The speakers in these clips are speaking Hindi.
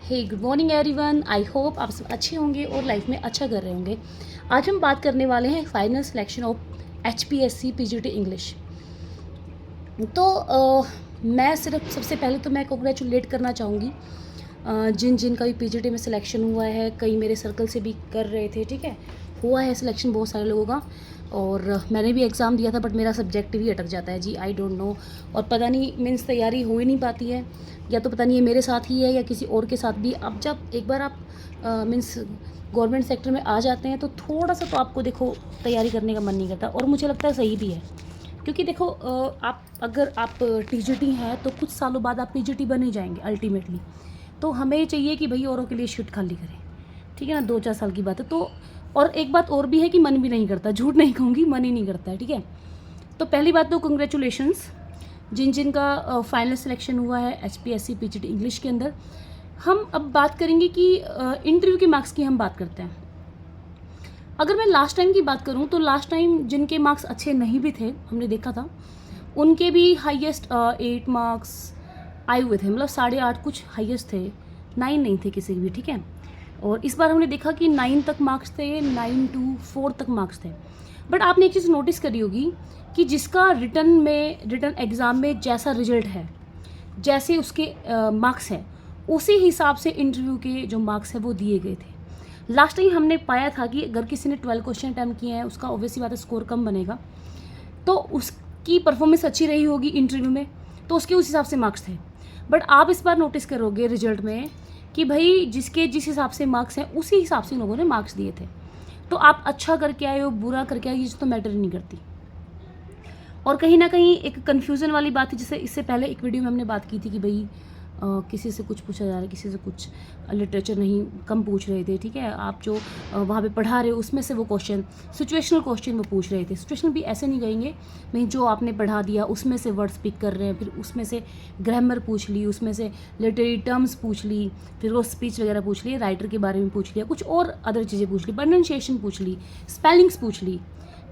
Hey good morning everyone. I hope आप सब अच्छे होंगे और लाइफ में अच्छा कर रहे होंगे। आज हम बात करने वाले हैं final selection of HPSC PGT English. तो मैं सिर्फ सबसे पहले तो मैं कॉन्ग्रेचुलेट करना चाहूँगी जिन जिन का भी PGT में सिलेक्शन हुआ है। कई मेरे सर्कल से भी कर रहे थे, ठीक है, हुआ है सिलेक्शन बहुत सारे लोगों का। और मैंने भी एग्ज़ाम दिया था बट मेरा सब्जेक्ट भी अटक जाता है जी, आई डोंट नो। और पता नहीं मीन्स तैयारी हो ही नहीं पाती है, या तो पता नहीं ये मेरे साथ ही है या किसी और के साथ भी। अब जब एक बार आप मीन्स गवर्नमेंट सेक्टर में आ जाते हैं तो थोड़ा सा तो आपको देखो तैयारी करने का मन नहीं करता, और मुझे लगता है सही भी है। क्योंकि देखो आप अगर आप TGT हैं तो कुछ सालों बाद आप PGT बन ही जाएंगे अल्टीमेटली। तो हमें चाहिए कि भाई औरों के लिए शीट खाली करें, ठीक है ना, 2-4 साल की बात है। तो और एक बात और भी है कि मन भी नहीं करता, झूठ नहीं कहूँगी, मन ही नहीं करता है, ठीक है। तो पहली बात तो कंग्रेचुलेशंस जिन जिन का फाइनल सिलेक्शन हुआ है HPSC PGT इंग्लिश के अंदर। हम अब बात करेंगे कि इंटरव्यू के मार्क्स की हम बात करते हैं। अगर मैं लास्ट टाइम की बात करूं तो लास्ट टाइम जिनके मार्क्स अच्छे नहीं भी थे, हमने देखा था उनके भी हाईएस्ट 8 मार्क्स आए हुए थे, मतलब 8.5 कुछ हाईएस्ट थे, 9 नहीं थे किसी भी, ठीक है। और इस बार हमने देखा कि 9 तक मार्क्स थे, 9 to 4 तक मार्क्स थे। बट आपने एक चीज़ नोटिस करी होगी कि जिसका रिटर्न एग्ज़ाम में जैसा रिजल्ट है, जैसे उसके मार्क्स हैं, उसी हिसाब से इंटरव्यू के जो मार्क्स हैं वो दिए गए थे। लास्ट टाइम हमने पाया था कि अगर किसी ने 12 क्वेश्चन अटैम्प्ट किए हैं उसका ऑब्वियसली बात है स्कोर कम बनेगा, तो उसकी परफॉर्मेंस अच्छी रही होगी इंटरव्यू में, तो उसके उस हिसाब से मार्क्स थे। बट आप इस बार नोटिस करोगे रिजल्ट में कि भाई जिसके जिस हिसाब से मार्क्स हैं उसी हिसाब से लोगों ने मार्क्स दिए थे। तो आप अच्छा करके आए हो बुरा करके आए, ये तो मैटर ही नहीं करती। और कहीं ना कहीं एक कन्फ्यूज़न वाली बात है, जैसे इससे पहले एक वीडियो में हमने बात की थी कि भाई किसी से कुछ पूछा जा रहा है, किसी से कुछ लिटरेचर नहीं कम पूछ रहे थे, ठीक है। आप जो वहाँ पे पढ़ा रहे हो उसमें से वो क्वेश्चन सिचुएशनल क्वेश्चन वो पूछ रहे थे। सिचुएशनल भी ऐसे नहीं कहेंगे, नहीं जो आपने पढ़ा दिया उसमें से वर्ड्स पिक कर रहे हैं, फिर उसमें से ग्रामर पूछ ली, उसमें से लिटरेरी टर्म्स पूछ ली, फिर वो स्पीच वगैरह पूछ ली, राइटर के बारे में पूछ लिया, कुछ और अदर चीज़ें पूछ ली, प्रोनाउंसिएशन पूछ ली, स्पेलिंग्स पूछ ली,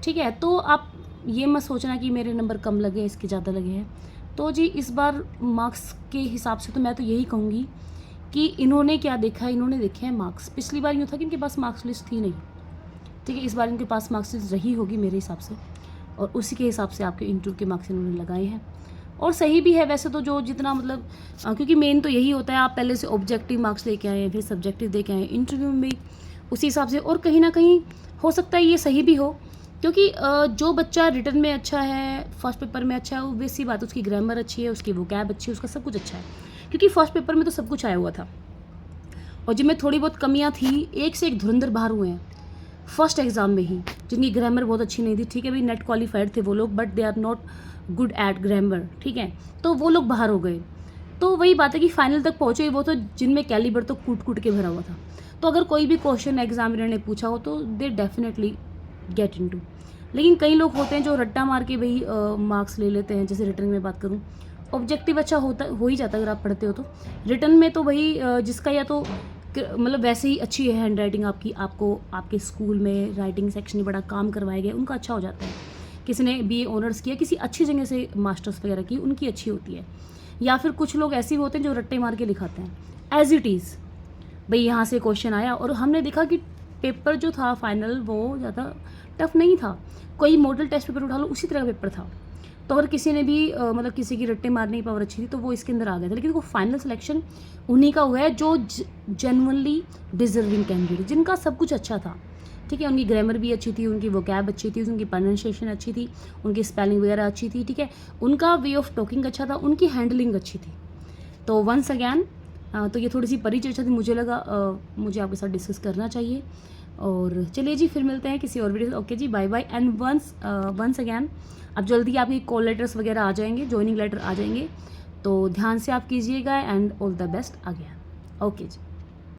ठीक है। तो आप ये मत सोचना कि मेरे नंबर कम लगे इसके ज़्यादा लगे हैं। तो जी इस बार मार्क्स के हिसाब से तो मैं तो यही कहूँगी कि इन्होंने क्या देखा है, इन्होंने देखे हैं मार्क्स। पिछली बार यूँ था कि इनके पास मार्क्स लिस्ट थी नहीं, ठीक है। इस बार इनके पास मार्क्स लिस्ट रही होगी मेरे हिसाब से, और उसी के हिसाब से आपके इंटरव्यू के मार्क्स इन्होंने लगाए हैं। और सही भी है वैसे तो, जो जितना मतलब क्योंकि मेन तो यही होता है, आप पहले से ऑब्जेक्टिव मार्क्स लेके आए हैं, फिर सब्जेक्टिव दे के आए इंटरव्यू में भी उसी हिसाब से। और कहीं ना कहीं हो सकता है ये सही भी हो, क्योंकि जो बच्चा रिटर्न में अच्छा है, फर्स्ट पेपर में अच्छा है, वो वैसी बात, उसकी ग्रामर अच्छी है, उसकी वोकैब अच्छी है, उसका सब कुछ अच्छा है। क्योंकि फर्स्ट पेपर में तो सब कुछ आया हुआ था, और जिनमें थोड़ी बहुत कमियां थी, एक से एक धुरंधर बाहर हुए हैं फर्स्ट एग्ज़ाम में ही, जिनकी ग्रामर बहुत अच्छी नहीं थी, ठीक है भाई, नेट क्वालिफाइड थे वो लोग, but they are not good at grammar, ठीक है, तो वो लोग बाहर हो गए। तो वही बात है कि फाइनल तक पहुँचे वो तो जिनमें कैलिबर तो कूट कूट के भरा हुआ था। तो अगर कोई भी क्वेश्चन एग्जामिनर ने पूछा हो तो दे डेफिनेटली गेट इनटू। लेकिन कई लोग होते हैं जो रट्टा मार के भाई मार्क्स ले लेते हैं। जैसे रिटर्न में बात करूँ, ऑब्जेक्टिव अच्छा होता हो ही जाता है अगर आप पढ़ते हो तो। रिटर्न में तो भाई जिसका या तो मतलब वैसे ही अच्छी है हैंड राइटिंग आपकी, आपको आपके स्कूल में राइटिंग सेक्शन में बड़ा काम करवाया गया, उनका अच्छा हो जाता है। किसी ने BA ऑनर्स किया, किसी अच्छी जगह से मास्टर्स वगैरह की, उनकी अच्छी होती है। या फिर कुछ लोग ऐसे होते हैं जो रट्टे मार के लिखाते हैं एज इट इज़, भाई यहाँ से क्वेश्चन आया। और हमने देखा कि पेपर जो था फाइनल वो ज़्यादा टफ नहीं था, कोई मॉडल टेस्ट पेपर उठा लो उसी तरह का पेपर था। तो अगर किसी ने भी मतलब किसी की रट्टे मारने की पावर अच्छी थी तो वो इसके अंदर आ गया था। लेकिन वो फाइनल सिलेक्शन उन्हीं का हुआ है जो जेन्युइनली डिजर्विंग कैंडिडेट, जिनका सब कुछ अच्छा था, ठीक है। उनकी ग्रामर भी अच्छी थी, उनकी वोकैब अच्छी थी, उनकी प्रोनाउंसिएशन अच्छी थी, उनकी स्पेलिंग वगैरह अच्छी थी, ठीक है, उनका वे ऑफ टॉकिंग अच्छा था, उनकी हैंडलिंग अच्छी थी। तो वंस अगैन तो ये थोड़ी सी परिचर्चा थी, मुझे लगा मुझे आपके साथ डिस्कस करना चाहिए। और चलिए जी फिर मिलते हैं किसी और वीडियो। ओके जी, bye bye. And once again अब जल्दी आपकी कॉल लेटर्स वगैरह आ जाएंगे, ज्वाइनिंग लेटर आ जाएंगे, तो ध्यान से आप कीजिएगा। And all the best again. Okay ji.